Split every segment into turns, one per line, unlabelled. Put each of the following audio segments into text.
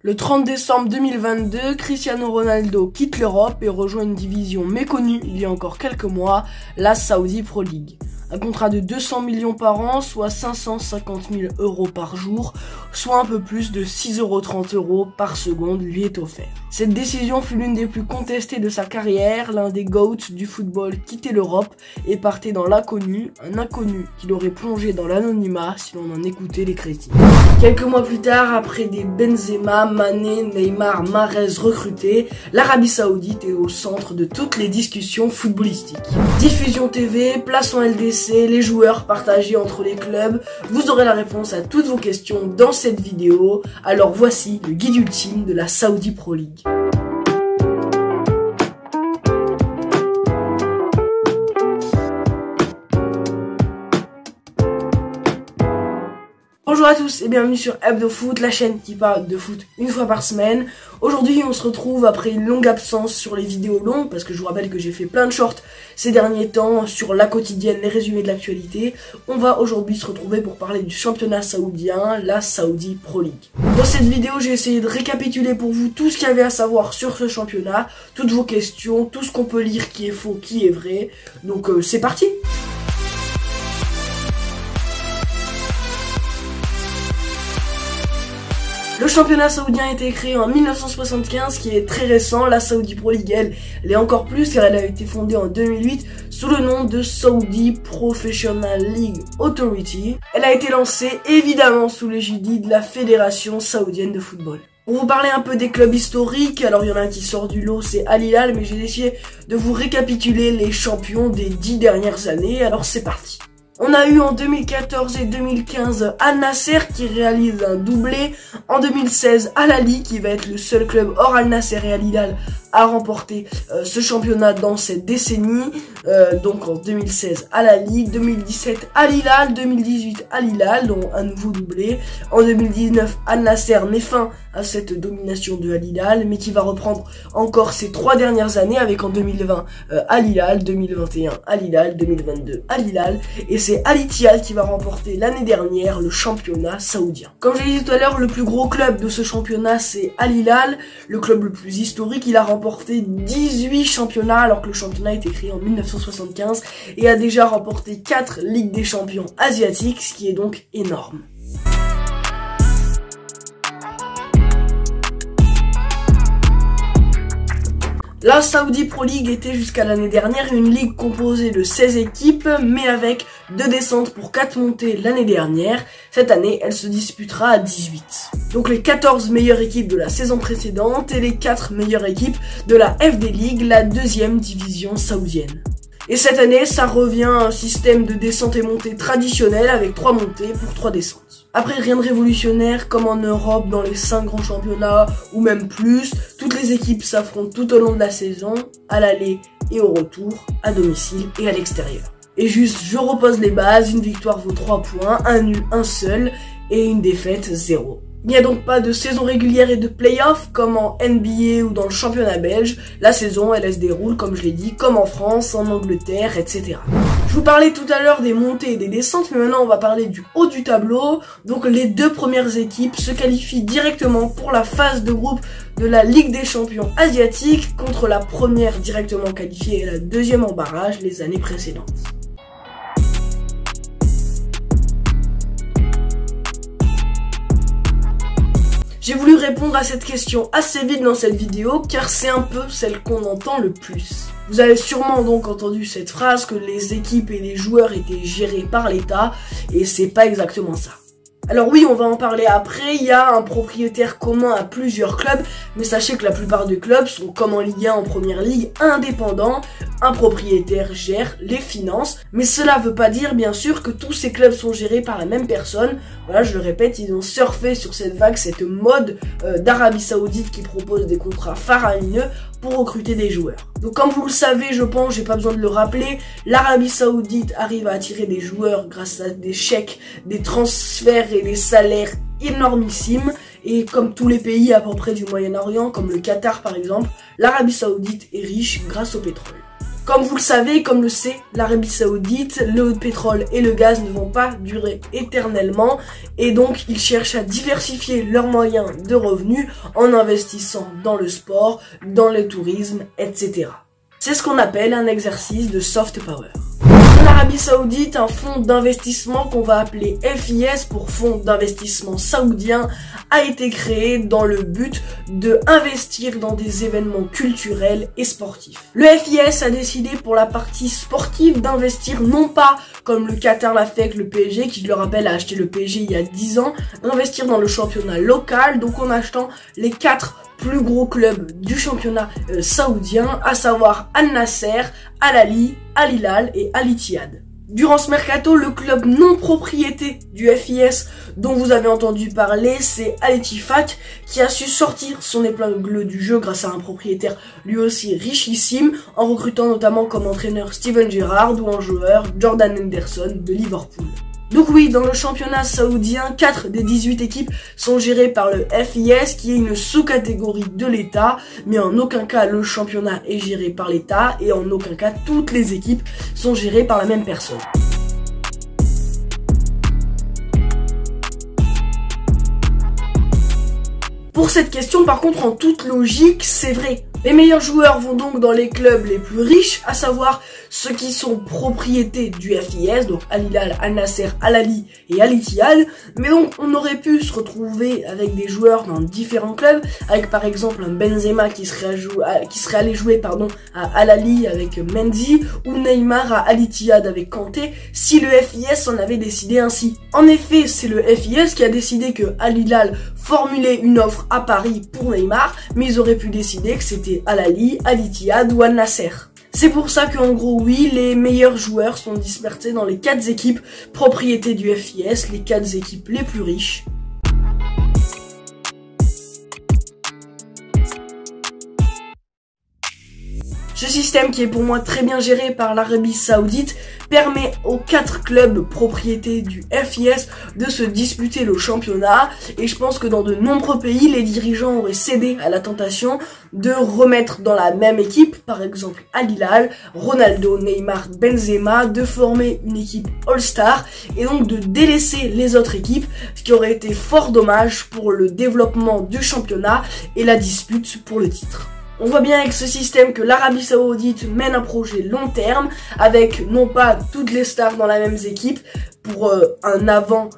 Le 30 décembre 2022, Cristiano Ronaldo quitte l'Europe et rejoint une division méconnue il y a encore quelques mois, la Saudi Pro League. Un contrat de 200 millions par an, soit 550 000 € par jour, soit un peu plus de 6,30 € par seconde lui est offert. Cette décision fut l'une des plus contestées de sa carrière, l'un des GOATs du football quittait l'Europe et partait dans l'inconnu, un inconnu qui l'aurait plongé dans l'anonymat si l'on en écoutait les critiques. Quelques mois plus tard, après des Benzema, Mané, Neymar, Mahrez recrutés, l'Arabie Saoudite est au centre de toutes les discussions footballistiques. Diffusion TV, place en LDC, les joueurs partagés entre les clubs, vous aurez la réponse à toutes vos questions dans cette vidéo. Alors voici le guide ultime de la Saudi Pro League. Bonjour à tous et bienvenue sur Hebdo Foot, la chaîne qui parle de foot une fois par semaine. Aujourd'hui on se retrouve après une longue absence sur les vidéos longues, parce que je vous rappelle que j'ai fait plein de shorts ces derniers temps sur la quotidienne, les résumés de l'actualité. On va aujourd'hui se retrouver pour parler du championnat saoudien, la Saudi Pro League. Dans cette vidéo j'ai essayé de récapituler pour vous tout ce qu'il y avait à savoir sur ce championnat, toutes vos questions, tout ce qu'on peut lire qui est faux, qui est vrai. Donc c'est parti! Le championnat saoudien a été créé en 1975, qui est très récent. La Saudi Pro League, elle l'est encore plus car elle a été fondée en 2008 sous le nom de Saudi Professional League Authority. Elle a été lancée évidemment sous l'égide de la Fédération Saoudienne de Football. Pour vous parler un peu des clubs historiques, alors il y en a un qui sort du lot, c'est Al Hilal, mais j'ai décidé de vous récapituler les champions des 10 dernières années, alors c'est parti. On a eu en 2014 et 2015 Al Nasser qui réalise un doublé. En 2016, Al Ahly qui va être le seul club hors Al Nasser et Al Hilal à remporter ce championnat dans cette décennie. Donc en 2016 Al Ahly, 2017 Al Hilal, 2018 Al Hilal, dont un nouveau doublé. En 2019, Al Nasser met fin à cette domination de Al Hilal, mais qui va reprendre encore ces 3 dernières années avec en 2020 Al Hilal, 2021 Al Hilal, 2022 Al Hilal, et c'est Al Ittihad qui va remporter l'année dernière le championnat saoudien. Comme je l'ai dit tout à l'heure, le plus gros club de ce championnat c'est Al Hilal, le club le plus historique. Il a remporté 18 championnats alors que le championnat a été créé en 1975 et a déjà remporté 4 Ligues des champions asiatiques, ce qui est donc énorme. La Saudi Pro League était jusqu'à l'année dernière une ligue composée de 16 équipes, mais avec 2 descentes pour 4 montées l'année dernière. Cette année, elle se disputera à 18. Donc les 14 meilleures équipes de la saison précédente et les 4 meilleures équipes de la FD League, la 2e division saoudienne. Et cette année, ça revient à un système de descente et montée traditionnel avec 3 montées pour 3 descentes. Après, rien de révolutionnaire comme en Europe dans les 5 grands championnats ou même plus. Toutes les équipes s'affrontent tout au long de la saison, à l'aller et au retour, à domicile et à l'extérieur. Et juste, je repose les bases, une victoire vaut 3 points, un nul, un seul et une défaite 0. Il n'y a donc pas de saison régulière et de play-off comme en NBA ou dans le championnat belge. La saison, elle se déroule, comme je l'ai dit, comme en France, en Angleterre, etc. Je vous parlais tout à l'heure des montées et des descentes, mais maintenant on va parler du haut du tableau. Donc les 2 premières équipes se qualifient directement pour la phase de groupe de la Ligue des champions asiatiques contre la première directement qualifiée et la 2e en barrage les années précédentes. J'ai voulu répondre à cette question assez vite dans cette vidéo car c'est un peu celle qu'on entend le plus. Vous avez sûrement donc entendu cette phrase que les équipes et les joueurs étaient gérés par l'État et c'est pas exactement ça. Alors oui, on va en parler après, il y a un propriétaire commun à plusieurs clubs, mais sachez que la plupart des clubs sont comme en Ligue 1, en Première Ligue, indépendants. Un propriétaire gère les finances, mais cela veut pas dire bien sûr que tous ces clubs sont gérés par la même personne. Voilà, je le répète, ils ont surfé sur cette vague, cette mode d'Arabie Saoudite qui propose des contrats faramineux pour recruter des joueurs. Donc comme vous le savez, je pense, j'ai pas besoin de le rappeler, l'Arabie Saoudite arrive à attirer des joueurs grâce à des chèques, des transferts et des salaires énormissimes. Et comme tous les pays à peu près du Moyen-Orient, comme le Qatar par exemple, l'Arabie Saoudite est riche grâce au pétrole. Comme vous le savez, comme le sait l'Arabie Saoudite, le pétrole et le gaz ne vont pas durer éternellement et donc ils cherchent à diversifier leurs moyens de revenus en investissant dans le sport, dans le tourisme, etc. C'est ce qu'on appelle un exercice de soft power. En Arabie Saoudite, un fonds d'investissement qu'on va appeler FIS pour Fonds d'investissement saoudien a été créé dans le but de investir dans des événements culturels et sportifs. Le FIS a décidé pour la partie sportive d'investir non pas comme le Qatar l'a fait avec le PSG, qui je le rappelle a acheté le PSG il y a 10 ans, d'investir dans le championnat local, donc en achetant les 4 plus gros clubs du championnat saoudien, à savoir Al Nasser, Al Ahly, Al Hilal et Al Ittihad. Durant ce mercato, le club non propriété du FIS dont vous avez entendu parler, c'est Al Ettifaq, qui a su sortir son épingle du jeu grâce à un propriétaire lui aussi richissime, en recrutant notamment comme entraîneur Steven Gerrard ou en joueur Jordan Henderson de Liverpool. Donc oui, dans le championnat saoudien, 4 des 18 équipes sont gérées par le FIS, qui est une sous-catégorie de l'État, mais en aucun cas le championnat est géré par l'État, et en aucun cas toutes les équipes sont gérées par la même personne. Pour cette question, par contre, en toute logique, c'est vrai. Les meilleurs joueurs vont donc dans les clubs les plus riches, à savoir ceux qui sont propriétés du FIS, donc Al Hilal, Al Nasser, Al Ahly et Al Ittihad. Mais donc on aurait pu se retrouver avec des joueurs dans différents clubs, avec par exemple un Benzema qui serait allé jouer à Al Ahly avec Mendy, ou Neymar à Al Ittihad avec Kanté, si le FIS en avait décidé ainsi. En effet, c'est le FIS qui a décidé que Al Hilal formulait une offre à Paris pour Neymar, mais ils auraient pu décider que c'était Al Ahly, Al Ittihad ou Al Nasser. C'est pour ça qu'en gros, oui, les meilleurs joueurs sont dispersés dans les 4 équipes propriétés du FIS, les 4 équipes les plus riches. Ce système, qui est pour moi très bien géré par l'Arabie Saoudite, permet aux 4 clubs propriétés du FIS de se disputer le championnat, et je pense que dans de nombreux pays, les dirigeants auraient cédé à la tentation de remettre dans la même équipe, par exemple Al Hilal, Ronaldo, Neymar, Benzema, de former une équipe All-Star et donc de délaisser les autres équipes, ce qui aurait été fort dommage pour le développement du championnat et la dispute pour le titre. On voit bien avec ce système que l'Arabie Saoudite mène un projet long terme, avec non pas toutes les stars dans la même équipe pour un allant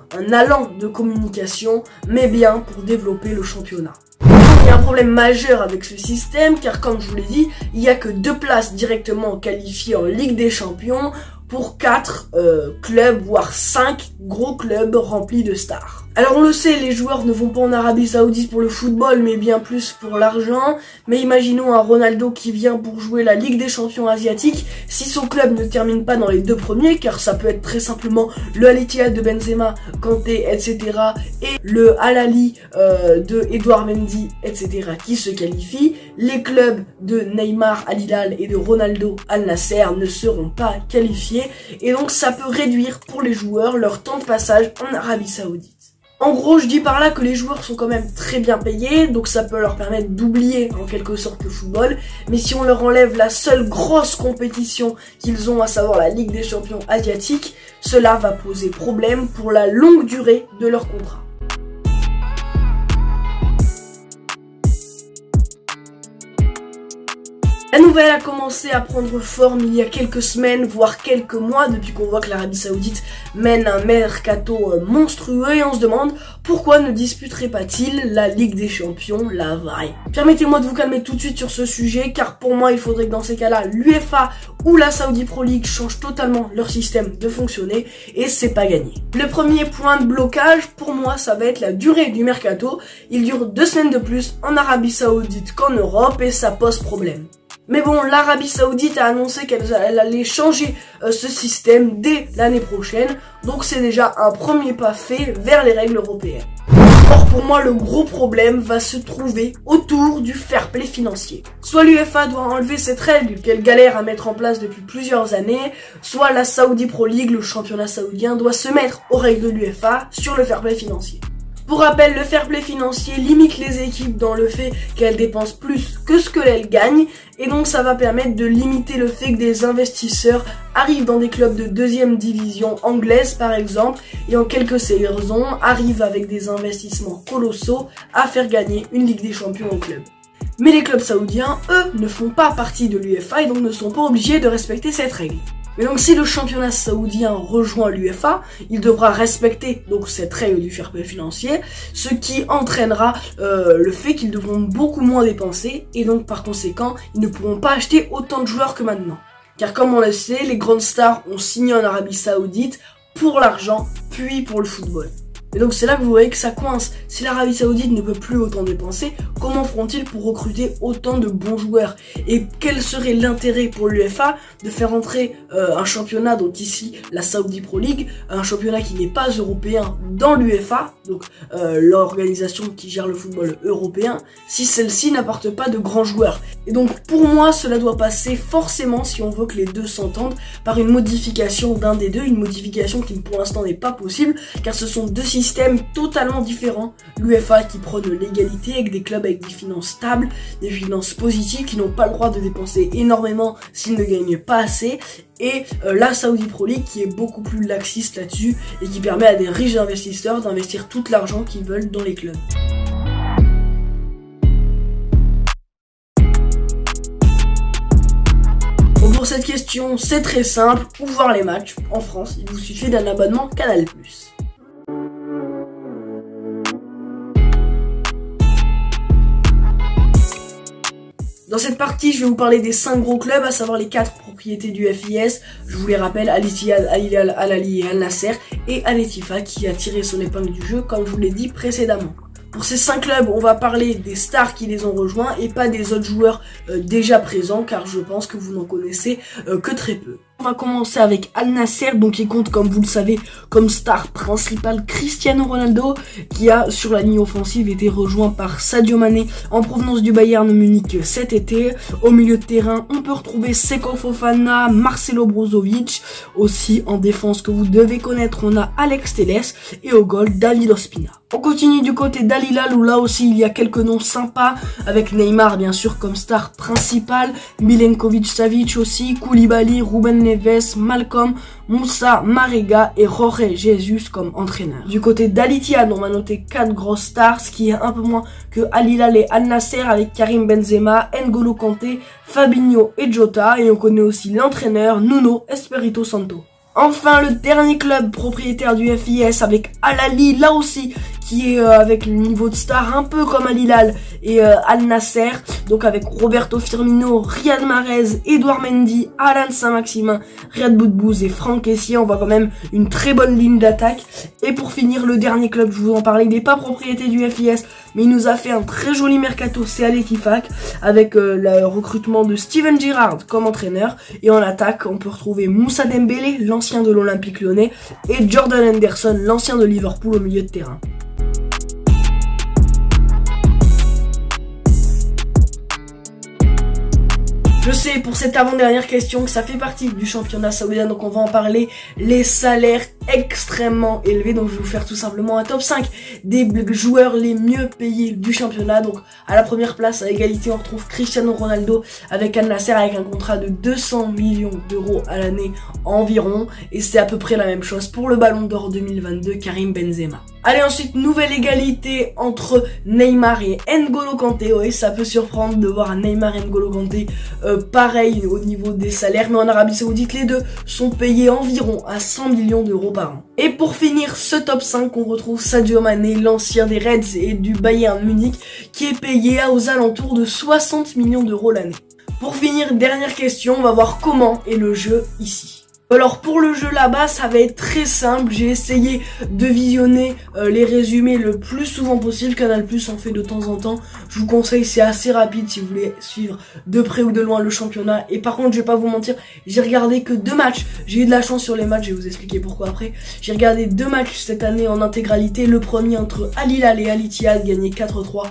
de communication, mais bien pour développer le championnat. Il y a un problème majeur avec ce système, car comme je vous l'ai dit, il n'y a que 2 places directement qualifiées en Ligue des Champions pour 4 clubs, voire 5 gros clubs remplis de stars. Alors on le sait, les joueurs ne vont pas en Arabie Saoudite pour le football, mais bien plus pour l'argent. Mais imaginons un Ronaldo qui vient pour jouer la Ligue des Champions asiatiques, si son club ne termine pas dans les 2 premiers, car ça peut être très simplement le Al Ittihad de Benzema, Kanté, etc. et le Al Ahly de Edouard Mendy, etc. qui se qualifient. Les clubs de Neymar, Al Hilal et de Ronaldo, Al Nasser ne seront pas qualifiés, et donc ça peut réduire pour les joueurs leur temps de passage en Arabie Saoudite. En gros, je dis par là que les joueurs sont quand même très bien payés, donc ça peut leur permettre d'oublier en quelque sorte le football, mais si on leur enlève la seule grosse compétition qu'ils ont, à savoir la Ligue des Champions asiatiques, cela va poser problème pour la longue durée de leur contrat. La nouvelle a commencé à prendre forme il y a quelques semaines, voire quelques mois, depuis qu'on voit que l'Arabie Saoudite mène un mercato monstrueux, et on se demande pourquoi ne disputerait pas-il la Ligue des Champions, la vraie. Permettez-moi de vous calmer tout de suite sur ce sujet, car pour moi il faudrait que dans ces cas-là, l'UEFA ou la Saudi Pro League changent totalement leur système de fonctionner, et c'est pas gagné. Le premier point de blocage, pour moi, ça va être la durée du mercato. Il dure 2 semaines de plus en Arabie Saoudite qu'en Europe, et ça pose problème. Mais bon, l'Arabie Saoudite a annoncé qu'elle allait changer ce système dès l'année prochaine, donc c'est déjà un premier pas fait vers les règles européennes. Or pour moi, le gros problème va se trouver autour du fair play financier. Soit l'UEFA doit enlever cette règle qu'elle galère à mettre en place depuis plusieurs années, soit la Saudi Pro League, le championnat saoudien, doit se mettre aux règles de l'UEFA sur le fair play financier. Pour rappel, le fair play financier limite les équipes dans le fait qu'elles dépensent plus que ce qu'elles gagnent, et donc ça va permettre de limiter le fait que des investisseurs arrivent dans des clubs de deuxième division anglaise par exemple, et en quelques saisons arrivent avec des investissements colossaux à faire gagner une Ligue des Champions au club. Mais les clubs saoudiens, eux, ne font pas partie de l'UEFA et donc ne sont pas obligés de respecter cette règle. Mais donc si le championnat saoudien rejoint l'UEFA, il devra respecter donc cette règle du fair play financier, ce qui entraînera le fait qu'ils devront beaucoup moins dépenser et donc par conséquent, ils ne pourront pas acheter autant de joueurs que maintenant. Car comme on le sait, les grandes stars ont signé en Arabie Saoudite pour l'argent, puis pour le football. Et donc c'est là que vous voyez que ça coince. Si l'Arabie Saoudite ne peut plus autant dépenser, comment feront-ils pour recruter autant de bons joueurs? Et quel serait l'intérêt pour l'UEFA de faire entrer un championnat, donc ici la Saudi Pro League, un championnat qui n'est pas européen dans l'UEFA, donc l'organisation qui gère le football européen, si celle-ci n'apporte pas de grands joueurs? Et donc pour moi cela doit passer forcément, si on veut que les deux s'entendent, par une modification d'un des deux, une modification qui pour l'instant n'est pas possible, car ce sont deux systèmes totalement différents. L'UEFA qui prône l'égalité avec des clubs avec des finances stables, des finances positives qui n'ont pas le droit de dépenser énormément s'ils ne gagnent pas assez, et la Saudi Pro League qui est beaucoup plus laxiste là-dessus et qui permet à des riches investisseurs d'investir tout l'argent qu'ils veulent dans les clubs. Pour cette question, c'est très simple, où voir les matchs en France, il vous suffit d'un abonnement Canal+. Dans cette partie, je vais vous parler des 5 gros clubs, à savoir les 4 propriétés du FIS. Je vous les rappelle, Al Ittihad, Al Hilal, Al Ahly et Al Nasser, et Al Ettifaq qui a tiré son épingle du jeu, comme je vous l'ai dit précédemment. Pour ces 5 clubs, on va parler des stars qui les ont rejoints et pas des autres joueurs déjà présents, car je pense que vous n'en connaissez que très peu. On va commencer avec Al Nasser, donc il compte, comme vous le savez, comme star principale Cristiano Ronaldo, qui a sur la ligne offensive été rejoint par Sadio Mané en provenance du Bayern Munich cet été. Au milieu de terrain, on peut retrouver Seko Fofana, Marcelo Brozovic. Aussi en défense que vous devez connaître, on a Alex Telles, et au goal David Ospina. On continue du côté d'Al Hilal où là aussi il y a quelques noms sympas, avec Neymar bien sûr comme star principale, Milenkovic-Savic aussi, Koulibaly, Ruben Neves, Malcolm, Moussa Marega et Jorge Jesus comme entraîneur. Du côté d'Al Ittihad, on va noter 4 grosses stars, ce qui est un peu moins que Al Hilal et Al Nasser, avec Karim Benzema, N'Golo Kanté, Fabinho et Jota, et on connaît aussi l'entraîneur Nuno Espirito Santo. Enfin, le dernier club propriétaire du FIS avec Al Ahly, là aussi, qui est avec le niveau de star un peu comme Al Hilal et Al Nasser, donc avec Roberto Firmino, Riyad Mahrez, Edouard Mendy, Alan Saint-Maximin, Riyad Boudbouz et Franck Kessié. On voit quand même une très bonne ligne d'attaque. Et pour finir, le dernier club, je vous en parlais, il n'est pas propriété du FIS, mais il nous a fait un très joli mercato, c'est Al Ettifaq, avec le recrutement de Steven Gerrard comme entraîneur. Et en attaque, on peut retrouver Moussa Dembélé, l'ancien de l'Olympique Lyonnais, et Jordan Henderson, l'ancien de Liverpool au milieu de terrain. Je sais pour cette avant-dernière question que ça fait partie du championnat saoudien, donc on va en parler. Les salaires extrêmement élevés, donc je vais vous faire tout simplement un top 5 des joueurs les mieux payés du championnat. Donc à la première place, à égalité, on retrouve Cristiano Ronaldo avec Al Nasser, avec un contrat de 200 millions d'euros à l'année environ, et c'est à peu près la même chose pour le Ballon d'Or 2022, Karim Benzema. Allez, ensuite, nouvelle égalité entre Neymar et N'Golo Kanté. Oui, ça peut surprendre de voir Neymar et N'Golo Kanté pareil au niveau des salaires, mais en Arabie Saoudite, les deux sont payés environ à 100 millions d'euros par an. Et pour finir ce top 5, on retrouve Sadio Mané, l'ancien des Reds et du Bayern Munich, qui est payé aux alentours de 60 millions d'euros l'année. Pour finir, dernière question, on va voir comment est le jeu ici. Alors pour le jeu là-bas, ça va être très simple. J'ai essayé de visionner les résumés le plus souvent possible. Canal+ en fait de temps en temps. Je vous conseille, c'est assez rapide si vous voulez suivre de près ou de loin le championnat. Et par contre, je vais pas vous mentir, j'ai regardé que 2 matchs. J'ai eu de la chance sur les matchs, je vais vous expliquer pourquoi après. J'ai regardé 2 matchs cette année en intégralité. Le premier entre Al Hilal et Al Ittihad, gagné 4-3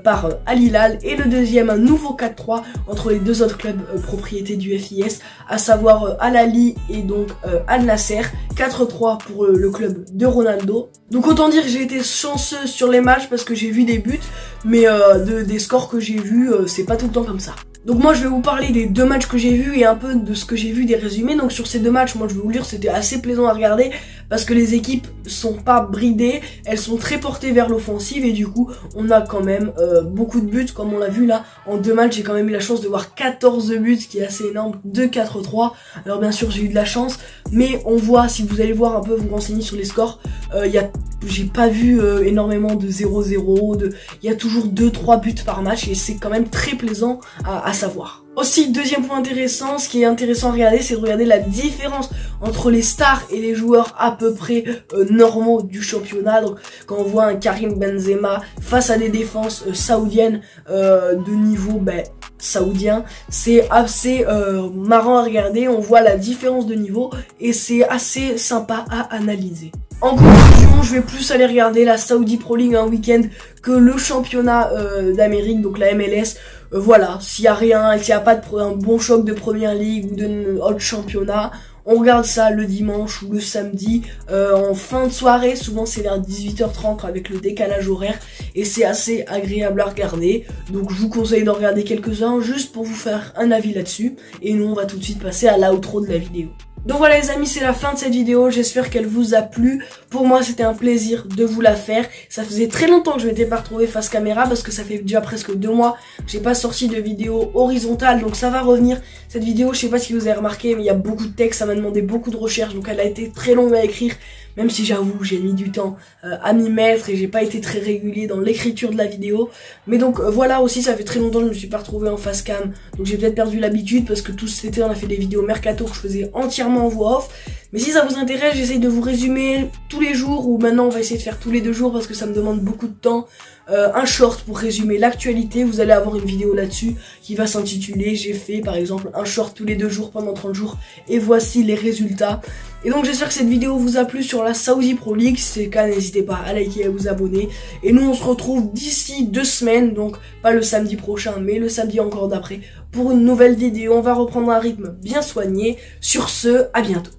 par Al Hilal. Et le deuxième, un nouveau 4-3 entre les deux autres clubs propriétés du FIS, à savoir Al Ahly et et donc Al Nassr. 4-3 pour le club de Ronaldo. Donc autant dire que j'ai été chanceux sur les matchs parce que j'ai vu des buts, mais des scores que j'ai vus, c'est pas tout le temps comme ça. Donc moi je vais vous parler des 2 matchs que j'ai vus et un peu de ce que j'ai vu des résumés. Donc sur ces 2 matchs, moi je vais vous le dire, c'était assez plaisant à regarder parce que les équipes sont pas bridées, elles sont très portées vers l'offensive et du coup on a quand même beaucoup de buts comme on l'a vu là. En 2 matchs j'ai quand même eu la chance de voir 14 buts, ce qui est assez énorme, de 4-3. Alors bien sûr j'ai eu de la chance, mais on voit, si vous allez voir un peu, vous renseigner sur les scores, j'ai pas vu énormément de 0-0, il y a toujours 2-3 buts par match et c'est quand même très plaisant à savoir. Aussi, deuxième point intéressant, ce qui est intéressant à regarder, c'est de regarder la différence entre les stars et les joueurs à peu près normaux du championnat. Donc quand on voit un Karim Benzema face à des défenses saoudiennes de niveau saoudien, c'est assez marrant à regarder, on voit la différence de niveau et c'est assez sympa à analyser. En conclusion, je vais plus aller regarder la Saudi Pro League un week-end que le championnat d'Amérique, donc la MLS. Voilà, s'il y a rien et qu'il n'y a pas un bon choc de première ligue ou de autre championnat, on regarde ça le dimanche ou le samedi en fin de soirée. Souvent c'est vers 18h30 avec le décalage horaire et c'est assez agréable à regarder. Donc je vous conseille d'en regarder quelques-uns juste pour vous faire un avis là-dessus. Et nous on va tout de suite passer à l'outro de la vidéo. Donc voilà les amis, c'est la fin de cette vidéo, j'espère qu'elle vous a plu. Pour moi c'était un plaisir de vous la faire. Ça faisait très longtemps que je m'étais pas retrouvé face caméra parce que ça fait déjà presque 2 mois que j'ai pas sorti de vidéo horizontale, donc ça va revenir. Cette vidéo, je sais pas si vous avez remarqué, mais il y a beaucoup de texte, ça m'a demandé beaucoup de recherche, donc elle a été très longue à écrire. Même si j'avoue, j'ai mis du temps à m'y mettre et j'ai pas été très régulier dans l'écriture de la vidéo. Mais donc voilà aussi, ça fait très longtemps que je me suis pas retrouvé en face cam. Donc j'ai peut-être perdu l'habitude parce que tout cet été on a fait des vidéos mercato que je faisais entièrement en voix off. Mais si ça vous intéresse, j'essaye de vous résumer tous les jours, ou maintenant on va essayer de faire tous les 2 jours parce que ça me demande beaucoup de temps. Un short pour résumer l'actualité, vous allez avoir une vidéo là-dessus qui va s'intituler j'ai fait par exemple un short tous les 2 jours pendant 30 jours et voici les résultats. Et donc j'espère que cette vidéo vous a plu sur la Saudi Pro League. Si c'est le cas, n'hésitez pas à liker et à vous abonner. Et nous on se retrouve d'ici 2 semaines, donc pas le samedi prochain mais le samedi encore d'après, pour une nouvelle vidéo. On va reprendre un rythme bien soigné. Sur ce, à bientôt.